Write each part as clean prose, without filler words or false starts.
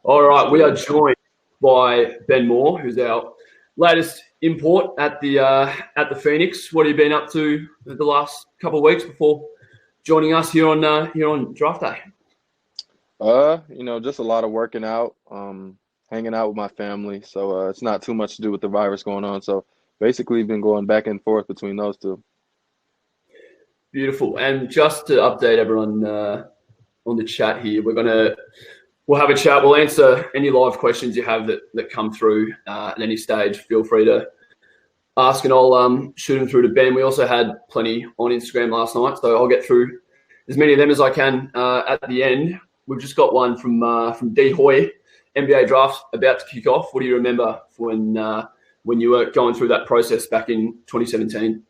All right, we are So, joined by Ben Moore, who's our latest import at the Phoenix. What have you been up to the last couple of weeks before joining us here on draft day? just a lot of working out, hanging out with my family. So, it's not too much to do with the virus going on. So, basically, been going back and forth between those two. Beautiful. And just to update everyone on the chat here, we'll have a chat. We'll answer any live questions you have that come through at any stage. Feel free to ask, and I'll shoot them through to Ben. We also had plenty on Instagram last night, so I'll get through as many of them as I can at the end. We've just got one from D Hoy, NBA draft about to kick off. What do you remember when you were going through that process back in 2017?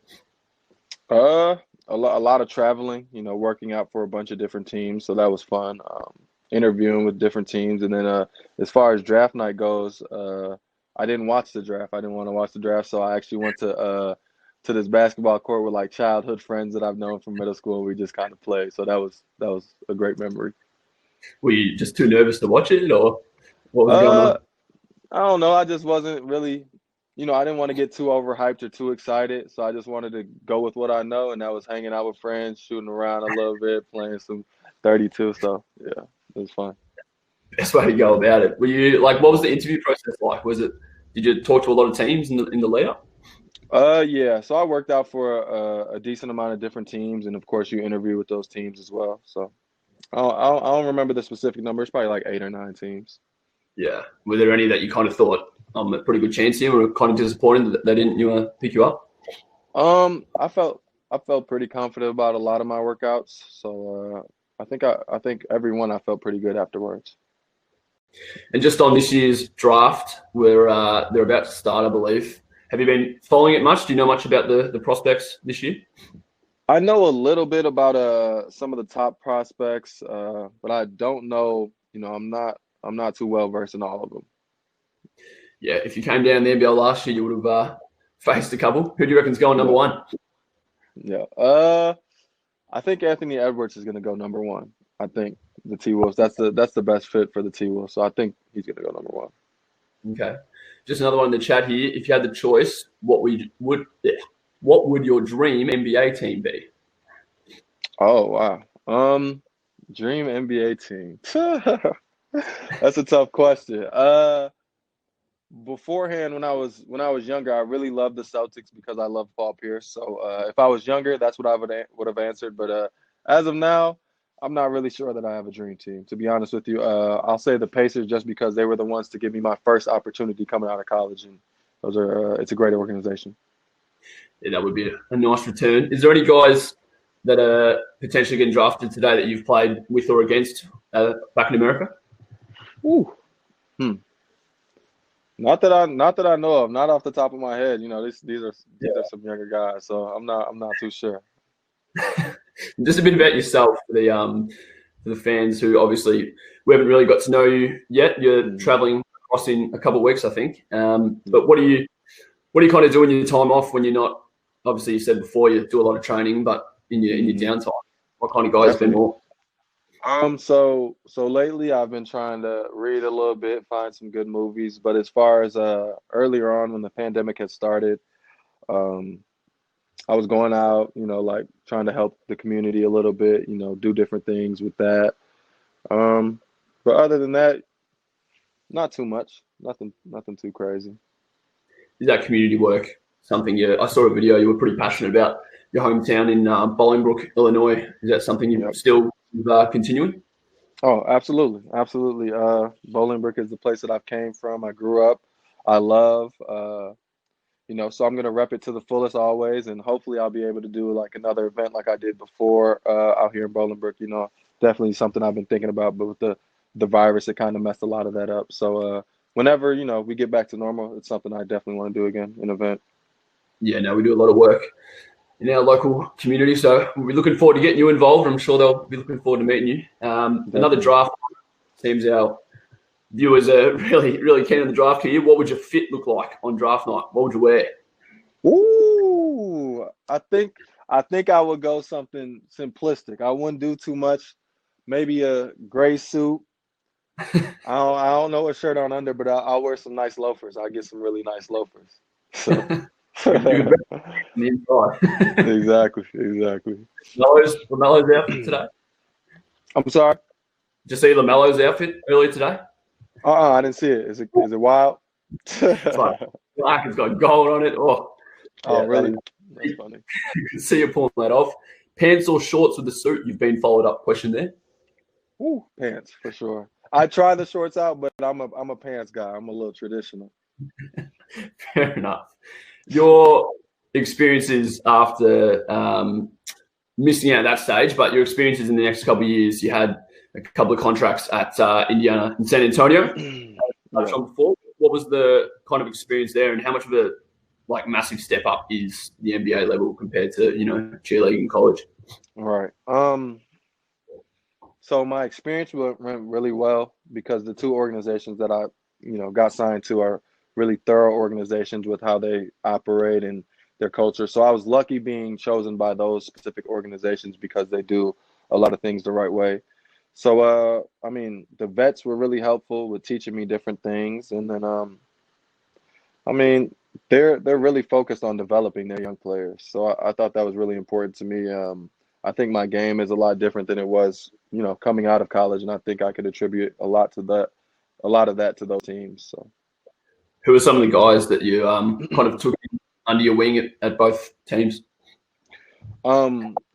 Uh, a lot of traveling, working out for a bunch of different teams. So that was fun. Interviewing with different teams. And then as far as draft night goes, I didn't watch the draft. I didn't want to watch the draft. So I actually went to this basketball court with like childhood friends that I've known from middle school. We just kind of played. So that was a great memory. Were you just too nervous to watch it, or what was going Uh, on? I don't know. I just wasn't really, I didn't want to get too overhyped or too excited. So I just wanted to go with what I know, and that was hanging out with friends, shooting around a little bit, playing some 32. So yeah, it was fun. Best way to go about it. Were you like, what was the interview process like? Did you talk to a lot of teams in the lead up? Yeah. So I worked out for a decent amount of different teams, and of course, you interview with those teams as well. So I don't remember the specific number. It's probably like 8 or 9 teams. Yeah. Were there any that you kind of thought, I'm a pretty good chance here, or kind of disappointed that they didn't pick you up? I felt pretty confident about a lot of my workouts. So I think every one I felt pretty good afterwards. And just on this year's draft, where they're about to start, I believe. Have you been following it much? Do you know much about the prospects this year? I know a little bit about some of the top prospects, but I don't know. I'm not too well versed in all of them. Yeah, if you came down the NBL last year, you would have faced a couple. Who do you reckon's going number Yeah, one? yeah. I think Anthony Edwards is going to go number one. I think the T Wolves. That's the best fit for the T Wolves. So I think he's going to go number one. Okay. Just another one in the chat here. If you had the choice, what would your dream NBA team be? Oh wow. Dream NBA team. That's a tough question. Beforehand, when I was younger, I really loved the Celtics because I love Paul Pierce. So if I was younger, that's what I would have answered. But as of now, I'm not really sure that I have a dream team. To be honest with you, I'll say the Pacers just because they were the ones to give me my first opportunity coming out of college, and it's a great organization. Yeah, that would be a nice return. Is there any guys that are potentially getting drafted today that you've played with or against back in America? Ooh. Hmm. Not that I know of, not off the top of my head. These are some younger guys, so I'm not too sure. Just a bit about yourself for the fans who obviously we haven't really got to know you yet. You're Mhm. traveling across in a couple of weeks, I think. Yeah. But what do you kind of do in your time off when you're not? Obviously, you said before you do a lot of training, but in your Mhm. downtime, what kind of guys been Definitely. more? So lately I've been trying to read a little bit, find some good movies. But as far as earlier on when the pandemic had started, um, I was going out, like trying to help the community a little bit, do different things with that. Um, but other than that, not too much. Nothing too crazy. Is that community work something you? I saw a video you were pretty passionate about your hometown in Bolingbrook, Illinois. Is that something you Yep. still continuing? Oh, absolutely, absolutely. Bolingbrook is the place that I've came from. I grew up. I love. So I'm gonna rep it to the fullest always, and hopefully I'll be able to do like another event like I did before out here in Bolingbrook. Definitely something I've been thinking about, but with the virus, it kind of messed a lot of that up. So whenever we get back to normal, it's something I definitely want to do again, an event. Yeah, no, we do a lot of work in our local community. So we'll be looking forward to getting you involved. I'm sure they'll be looking forward to meeting you. Another Definitely. draft seems our viewers are really, really keen on the draft here. What would your fit look like on draft night? What would you wear? Ooh, I think I would go something simplistic. I wouldn't do too much. Maybe a gray suit, I don't know what shirt on under, but I'll wear some nice loafers. I'll get some really nice loafers. So You could bet on the inside. exactly. Lamelo's outfit today. I'm sorry. Did you see Lamelo's outfit earlier today? I didn't see it. Is it wild? It's like black. It's got gold on it. Oh, Oh, yeah, really? That's funny. you can see you pulling that off. Pants or shorts with the suit? You've been followed up question there. Ooh, pants for sure. I try the shorts out, but I'm a pants guy. I'm a little traditional. Fair enough. Your experiences after missing out at that stage, but your experiences in the next couple of years, you had a couple of contracts at Indiana and San Antonio. Touched on before. What was the kind of experience there, and how much of a massive step up is the NBA level compared to cheerleading in college? Right. So my experience went really well because the two organizations that I, got signed to are really thorough organizations with how they operate and their culture. So I was lucky being chosen by those specific organizations because they do a lot of things the right way. So I mean, the vets were really helpful with teaching me different things, and then I mean, they're really focused on developing their young players. So I thought that was really important to me. I think my game is a lot different than it was, coming out of college, and I think I could attribute a lot of that to those teams. So Who are some of the guys that you kind of took under your wing at both teams?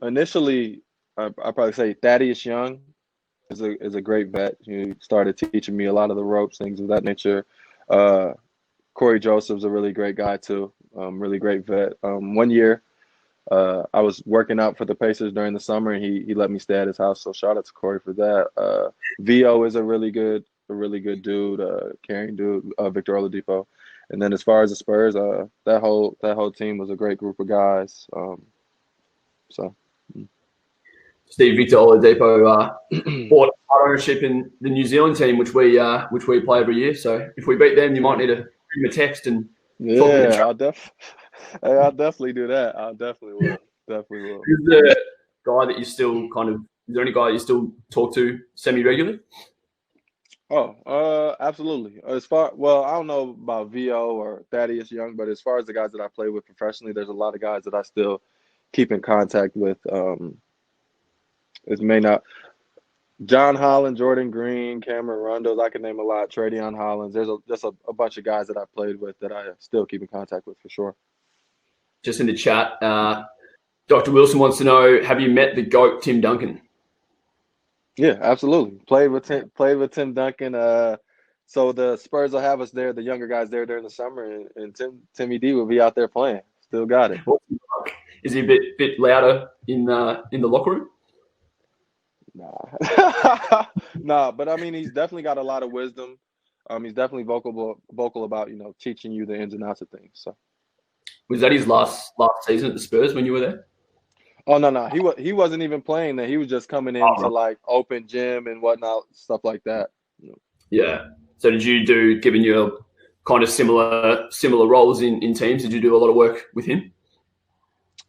initially, I probably say Thaddeus Young is a great vet. He started teaching me a lot of the ropes, things of that nature. Uh, Corey Joseph's a really great guy too. Really great vet. One year, I was working out for the Pacers during the summer, and he let me stay at his house. So shout out to Corey for that. Vo is a really good dude, caring dude. Victor Oladipo, and then as far as the Spurs, that whole team was a great group of guys. So Steve Victor Oladipo bought part ownership in the New Zealand team, which we play every year. So if we beat them, you might need to give him a text and talk him. yeah, I'll definitely do that. I definitely will. Who's the guy that you still is there any guy that you still talk to semi-regularly? Oh, absolutely. I don't know about VO or Thaddeus Young, but as far as the guys that I play with professionally, there's a lot of guys that I still keep in contact with. It may not John Holland, Jordan Green, Cameron Rondos. I can name a lot. Tradeon Hollins. There's just a bunch of guys that I played with that I still keep in contact with for sure. Just in the chat, Dr. Wilson wants to know: have you met the GOAT, Tim Duncan? Yeah, absolutely. Played with Tim Duncan. So the Spurs will have us there, the younger guys there during the summer, and Timmy D will be out there playing. Still got it. Is he a bit louder in the locker room? Nah, nah. But I mean, he's definitely got a lot of wisdom. He's definitely vocal about teaching you the ins and outs of things. So Was that his last season at the Spurs when you were there? oh no, he wasn't even playing there. He was just coming in to like open gym and whatnot, stuff like that. Yeah. So did you given your kind of similar roles in teams, did you do a lot of work with him?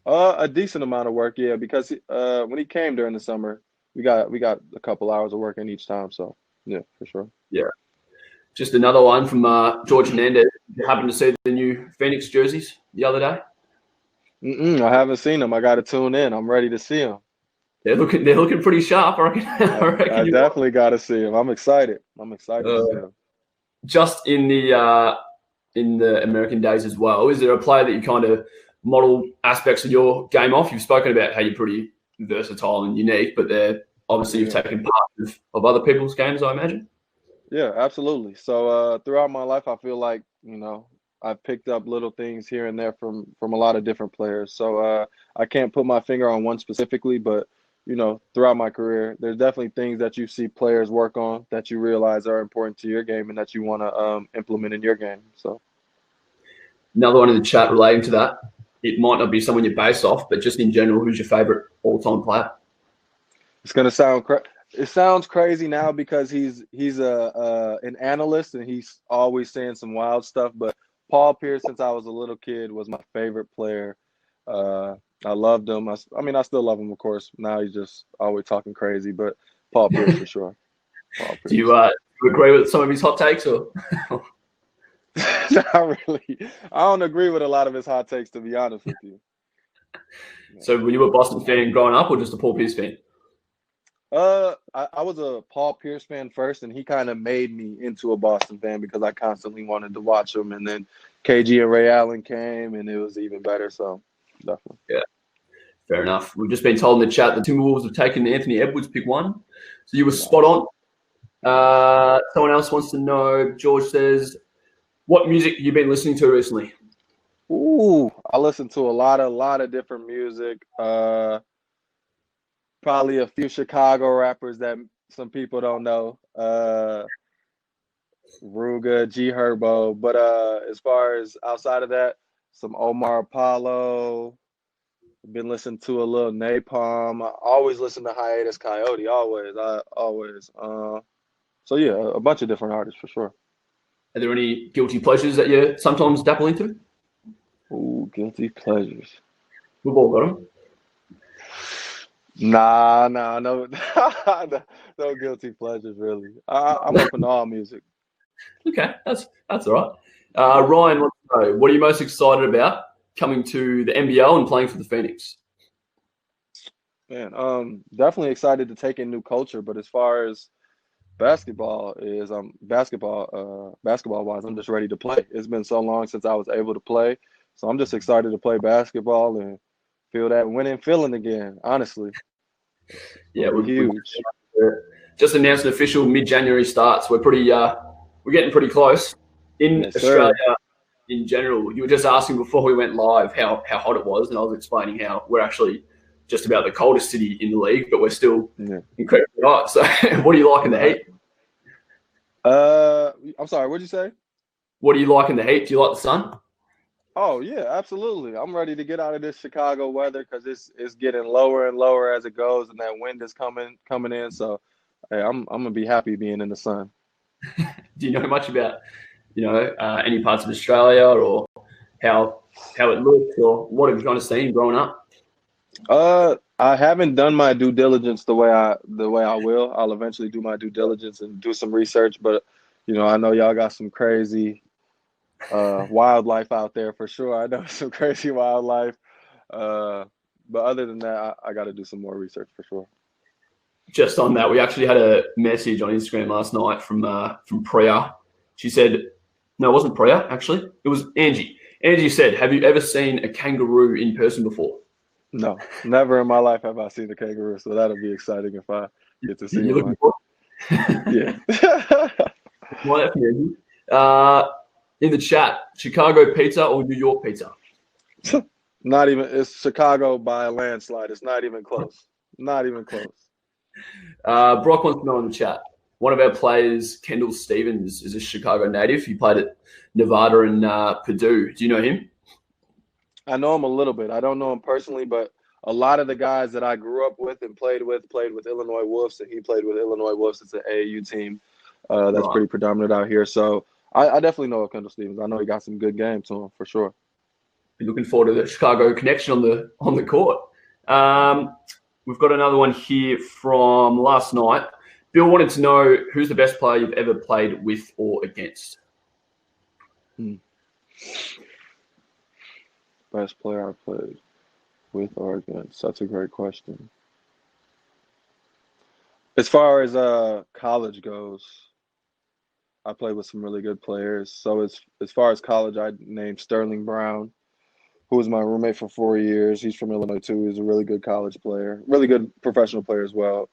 A decent amount of work, yeah, because when he came during the summer, we got a couple hours of work in each time. So yeah, for sure. Yeah. Just another one from George Hernandez. Did you happen to see the new Phoenix jerseys the other day? I haven't seen them. I got to tune in. I'm ready to see them. They're looking pretty sharp. I reckon. I definitely got to see them. I'm excited. To see them. Just in the American days as well, is there a player that you kind of model aspects of your game off? You've spoken about how you're pretty versatile and unique, but obviously you've taken part of other people's games, I imagine. Yeah, absolutely. So throughout my life, I feel like I've picked up little things here and there from a lot of different players. So I can't put my finger on one specifically, but throughout my career, there's definitely things that you see players work on that you realize are important to your game and that you want to implement in your game. So another one in the chat relating to that. It might not be someone you're based off, but just in general, who's your favorite all-time player? It's gonna sound it sounds crazy now because he's an analyst and he's always saying some wild stuff. But Paul Pierce, since I was a little kid, was my favorite player. I loved him. I mean, I still love him, of course. Now he's just always talking crazy, but Paul Pierce for sure. Paul Do Pierce. you agree with some of his hot takes, or? Not really. I don't agree with a lot of his hot takes, to be honest with you. So were you a Boston fan growing up, or just a Paul Pierce fan? I was a Paul Pierce fan first, and he kind of made me into a Boston fan because I constantly wanted to watch him. And then KG and Ray Allen came, and it was even better. So definitely. Yeah, fair enough. We've just been told in the chat the Timberwolves have taken Anthony Edwards pick 1. So you were spot Nice. on. Someone else wants to know, George says, what music have you been listening to recently? Ooh, I listen to a lot of different music. Probably a few Chicago rappers that some people don't know. Ruga, G Herbo. But as far as outside of that, some Omar Apollo. Been listening to a little Napalm. I always listen to Hiatus Coyote. Always. So yeah, a bunch of different artists for sure. Are there any guilty pleasures that you sometimes dabble into? Ooh, guilty pleasures. We've all got them. Nah, no, no guilty pleasures really. I'm open to all music. Okay, that's all right. Ryan wants to know, what are you most excited about coming to the NBL and playing for the Phoenix? Man, definitely excited to take in new culture. But as far as basketball wise, I'm just ready to play. It's been so long since I was able to play, so I'm just excited to play basketball and feel that winning feeling again. Honestly, Yeah, it'll be huge. just announced an official mid-January start, so we're getting pretty close. In Yes, Australia, sir. in general, you were just asking before we went live how hot it was, and I was explaining how we're actually just about the coldest city in the league, but we're still Yeah. incredibly hot. So, what do you like in the heat? I'm sorry. What'd you say? What do you like in the heat? Do you like the sun? Oh yeah, absolutely. I'm ready to get out of this Chicago weather because it's getting lower and lower as it goes, and that wind is coming in. So, hey, I'm gonna be happy being in the sun. Do you know much about any parts of Australia, or how it looks, or what have you kind of seen growing up? I haven't done my due diligence the way I will. I'll eventually do my due diligence and do some research, but I know y'all got some crazy wildlife out there for sure. I know some crazy wildlife. Uh, but other than that, I got to do some more research for sure. Just on that, we actually had a message on Instagram last night from Priya. She said, no, it wasn't Priya, actually. It was Angie. Angie said, have you ever seen a kangaroo in person before? No, never in my life have I seen a kangaroo, so that'll be exciting if I get to see You're looking one. for Yeah. Well, that's Angie. In the chat, Chicago pizza or New York pizza? Not even, it's Chicago by a landslide. It's not even close. Not even close. Brock wants to know in the chat. One of our players, Kendall Stevens, is a Chicago native. He played at Nevada and Purdue. Do you know him? I know him a little bit. I don't know him personally, but a lot of the guys that I grew up with and played with Illinois Wolves, and he played with Illinois Wolves. It's an AAU team that's Right. pretty predominant out here. So I definitely know Kendall Stevens. I know he got some good games to him for sure. Be looking forward to the Chicago connection on the court. We've got another one here from last night. Bill wanted to know who's the best player you've ever played with or against. Best player I played with or against? That's a great question. As far as college goes, I played with some really good players. So as far as college, I named Sterling Brown, who was my roommate for 4 years. He's from Illinois too. He's a really good college player, really good professional player as well.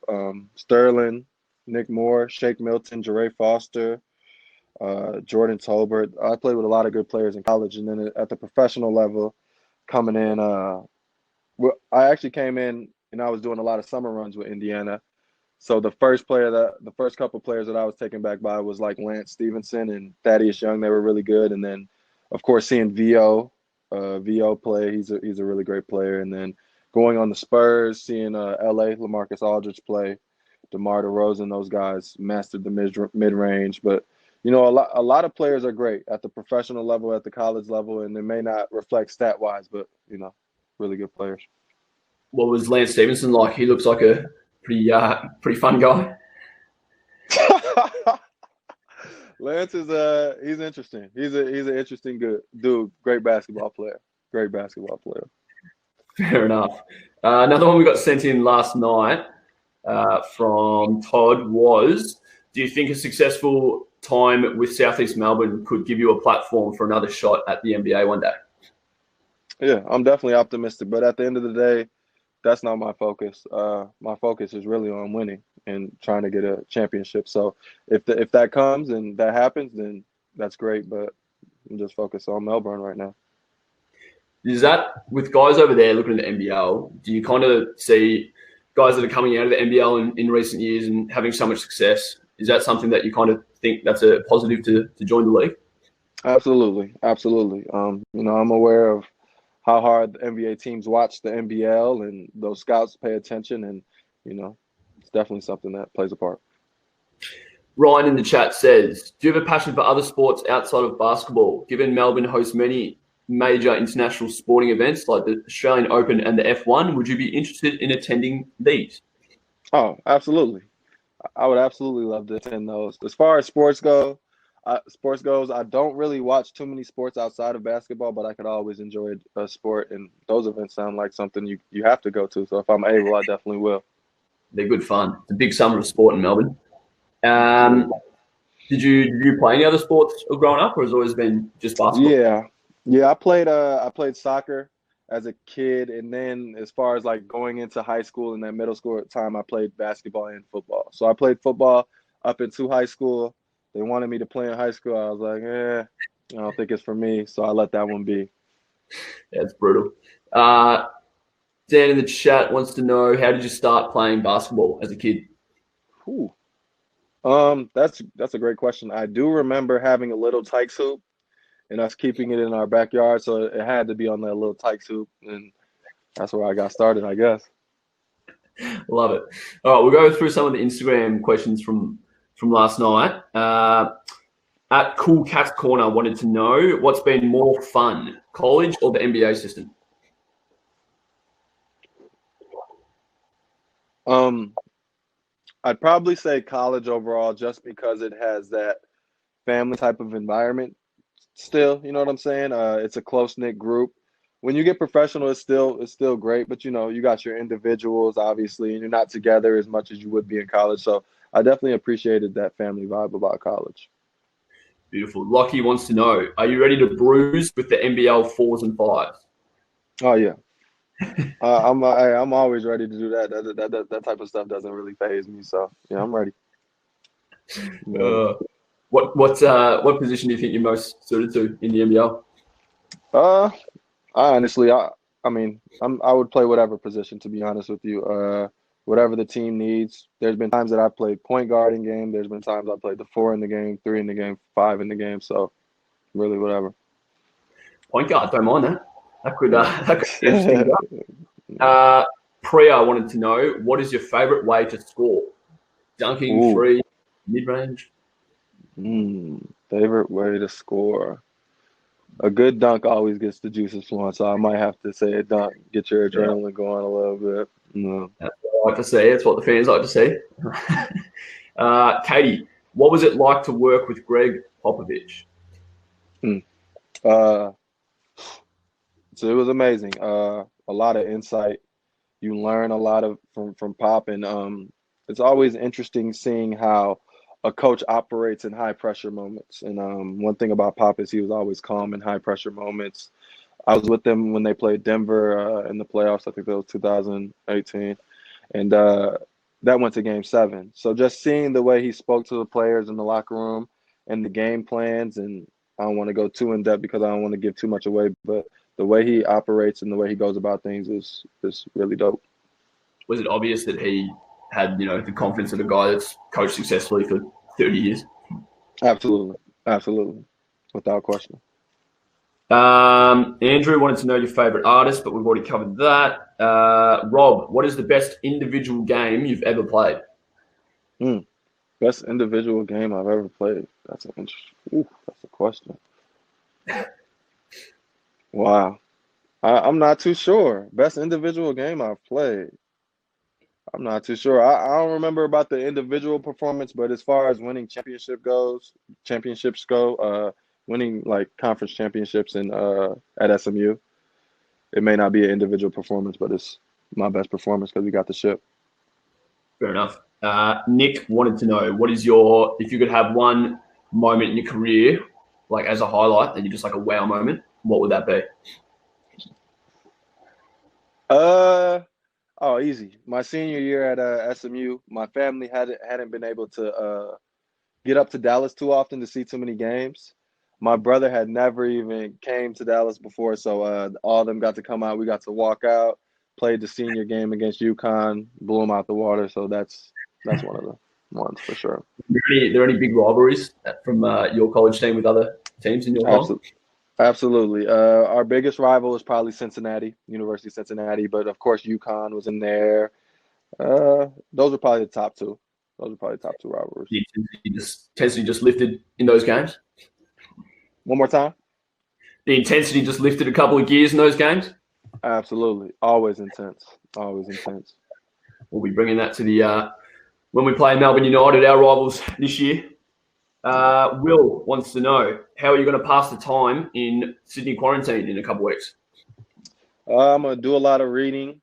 Sterling, Nick Moore, Shake Milton, Jeray Foster, Jordan Tolbert. I played with a lot of good players in college, and then at the professional level, coming in, I actually came in and I was doing a lot of summer runs with Indiana. So the first couple players that I was taken back by was like Lance Stevenson and Thaddeus Young. They were really good, and then of course seeing VO play. He's a really great player, and then going on the Spurs, seeing LA LaMarcus Aldridge play, DeMar DeRozan, those guys mastered the mid range. But a lot of players are great at the professional level, at the college level, and they may not reflect stat wise, but really good players. What was Lance Stevenson like? He looks like a pretty fun guy. Lance is he's interesting. He's an interesting good dude. Great basketball player. Great basketball player. Fair enough. Another one we got sent in last night from Todd was, do you think a successful time with Southeast Melbourne could give you a platform for another shot at the NBA one day? Yeah, I'm definitely optimistic, but at the end of the day, that's not my focus. My focus is really on winning and trying to get a championship. So if that comes and that happens, then that's great. But I'm just focused on Melbourne right now. Is that, with guys over there looking at the NBL, do you kind of see guys that are coming out of the NBL in recent years and having so much success? Is that something that you kind of think that's a positive to join the league? Absolutely, absolutely. I'm aware of how hard the NBA teams watch the NBL and those scouts pay attention, and it's definitely something that plays a part. Ryan in the chat says, do you have a passion for other sports outside of basketball? Given Melbourne hosts many major international sporting events like the Australian Open and the F1, would you be interested in attending these? Oh, absolutely. I would absolutely love to attend those. As far as sports goes, I don't really watch too many sports outside of basketball, but I could always enjoy a sport, and those events sound like something you have to go to. So if I'm able, I definitely will. They're good fun. It's a big summer of sport in Melbourne. Did you play any other sports growing up, or has it always been just basketball? Yeah. I played soccer as a kid, and then as far as like going into high school and that middle school time, I played basketball and football. So I played football up into high school. They wanted me to play in high school. I was like, I don't think it's for me. So I let that one be. Yeah, it's brutal. Dan in the chat wants to know, how did you start playing basketball as a kid? Ooh. That's a great question. I do remember having a little Tykes hoop and us keeping it in our backyard, so it had to be on that little Tykes hoop, and that's where I got started, I guess. Love it. All right, we'll go through some of the Instagram questions from last night. At Cool Cats Corner wanted to know, what's been more fun, college or the NBA system? I'd probably say college overall, just because it has that family type of environment still, you know what I'm saying? It's a close-knit group. When you get professional, it's still great, but you got your individuals, obviously, and you're not together as much as you would be in college. So I definitely appreciated that family vibe about college. Beautiful. Lockie wants to know, are you ready to bruise with the NBL 4s and 5s? Oh yeah. I'm always ready to do that. That type of stuff doesn't really faze me. So yeah, I'm ready. What position do you think you're most suited to in the NBL? I would play whatever position, to be honest with you. Whatever the team needs. There's been times that I've played point guard in game. There's been times I've played the 4 in the game, 3 in the game, 5 in the game. So really, whatever. Point guard, don't mind that. That could be interesting. Priya wanted to know, what is your favorite way to score? Dunking, Ooh. free, mid-range? Favorite way to score. A good dunk always gets the juices flowing, so I might have to say a dunk. Get your adrenaline going a little bit. That's what I like to see. It's what the fans like to see. Katie, what was it like to work with Greg Popovich? So it was amazing. A lot of insight. You learn a lot from Pop, and it's always interesting seeing how a coach operates in high pressure moments. And one thing about Pop is he was always calm in high pressure moments. I was with them when they played Denver in the playoffs. I think that was 2018, and that went to Game 7. So just seeing the way he spoke to the players in the locker room and the game plans, and I don't want to go too in depth because I don't want to give too much away, but the way he operates and the way he goes about things is really dope. Was it obvious that he had, the confidence of a guy that's coached successfully for 30 years? Absolutely, without question. Andrew wanted to know your favorite artist, but we've already covered that. Rob, what is the best individual game you've ever played? Best individual game I've ever played. That's a question. Wow. I'm not too sure. Best individual game I've played. I'm not too sure. I don't remember about the individual performance, but as far as winning championships go, winning like conference championships in at SMU, it may not be an individual performance, but it's my best performance because we got the ship. Fair enough. Nick wanted to know, if you could have one moment in your career, like as a highlight, that you just like a wow moment, what would that be? Oh, easy. My senior year at SMU, my family hadn't been able to get up to Dallas too often to see too many games. My brother had never even came to Dallas before, so all of them got to come out. We got to walk out, played the senior game against UConn, blew them out the water. So that's one of the ones for sure. Are there any big rivalries from your college team with other teams in your time? Absolutely. Our biggest rival is probably Cincinnati, University of Cincinnati, but of course UConn was in there. Those are probably the top two. Those are probably the top two rivalries. The intensity just lifted in those games? One more time? The intensity just lifted a couple of gears in those games? Absolutely. Always intense. Always intense. We'll be bringing that to the when we play Melbourne United, our rivals this year. Will wants to know, how are you going to pass the time in Sydney quarantine in a couple of weeks? I'm going to do a lot of reading,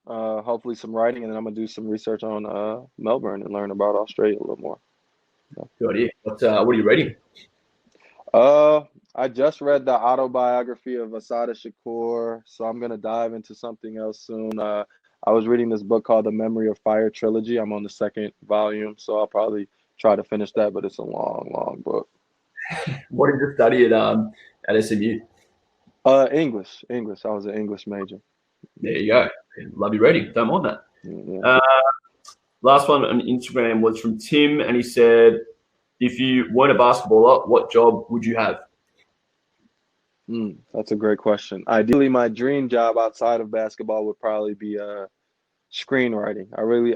hopefully some writing, and then I'm going to do some research on Melbourne and learn about Australia a little more. Good idea. What are you reading? I just read the autobiography of Asada Shakur, so I'm going to dive into something else soon. I was reading this book called The Memory of Fire Trilogy. I'm on the second volume, so I'll probably try to finish that, but it's a long, long book. What did you study at SMU? English. I was an English major. There you go. Love your reading. Don't mind that. Yeah. Last one on Instagram was from Tim, and he said, if you weren't a basketballer, what job would you have? That's a great question. Ideally, my dream job outside of basketball would probably be screenwriting.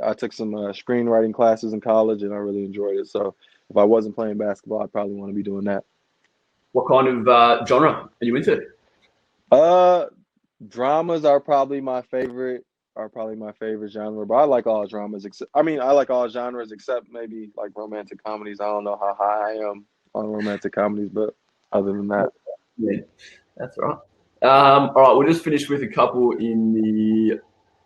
I took some screenwriting classes in college, and I really enjoyed it. So if I wasn't playing basketball, I'd probably want to be doing that. What kind of genre are you into? Dramas are probably my favorite genre, but I like all dramas I like all genres except maybe like romantic comedies. I don't know how high I am on romantic comedies, but other than that. Yeah, that's all right. All right, we'll just finish with a couple in the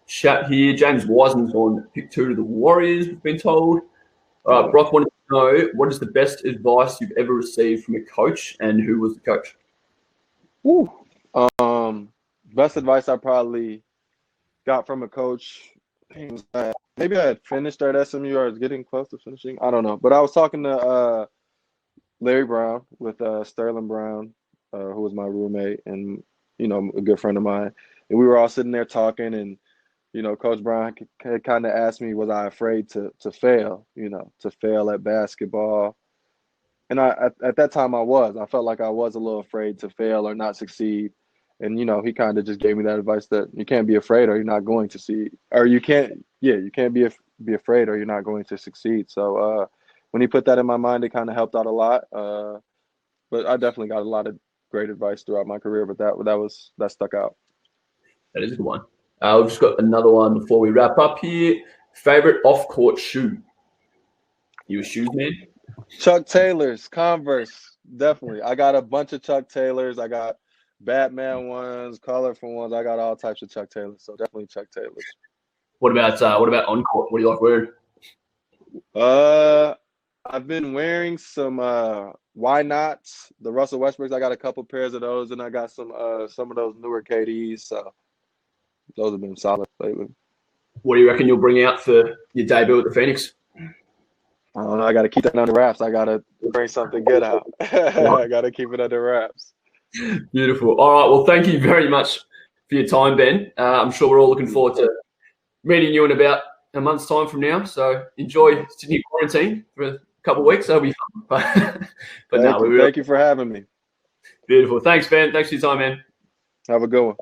chat here. James Wiseman's gone pick 2 to the Warriors, we've been told. All right, Brock wanted to know, what is the best advice you've ever received from a coach, and who was the coach? Best advice I probably got from a coach, maybe I had finished at SMU or I was getting close to finishing. I don't know. But I was talking to Larry Brown with Sterling Brown, who was my roommate and, a good friend of mine. And we were all sitting there talking, and, Coach Brown had kind of asked me, was I afraid to fail, to fail at basketball? And at that time I felt like I was a little afraid to fail or not succeed. And, he kind of just gave me that advice that you can't be afraid or you're not going to see, or you can't be afraid or you're not going to succeed. So when he put that in my mind, it kind of helped out a lot. But I definitely got a lot of great advice throughout my career, but that stuck out. That is a good one. We've just got another one before we wrap up here. Favorite off-court shoe? You a shoes man? Chuck Taylors, Converse, definitely. I got a bunch of Chuck Taylors. I got Batman ones, colorful ones. I got all types of Chuck Taylors, so definitely Chuck Taylors. What about on court? What do you like wearing? I've been wearing some Why Nots, the Russell Westbrooks. I got a couple pairs of those, and I got some of those newer KDs. So those have been solid lately. What do you reckon you'll bring out for your debut at the Phoenix? I don't know. I got to keep that under wraps. I got to bring something good out. I got to keep it under wraps. Beautiful. All right. Well, thank you very much for your time, Ben. I'm sure we're all looking forward to meeting you in about a month's time from now. So enjoy Sydney quarantine for a couple of weeks. That'll be fun. Thank you for having me. Beautiful. Thanks, Ben. Thanks for your time, man. Have a good one.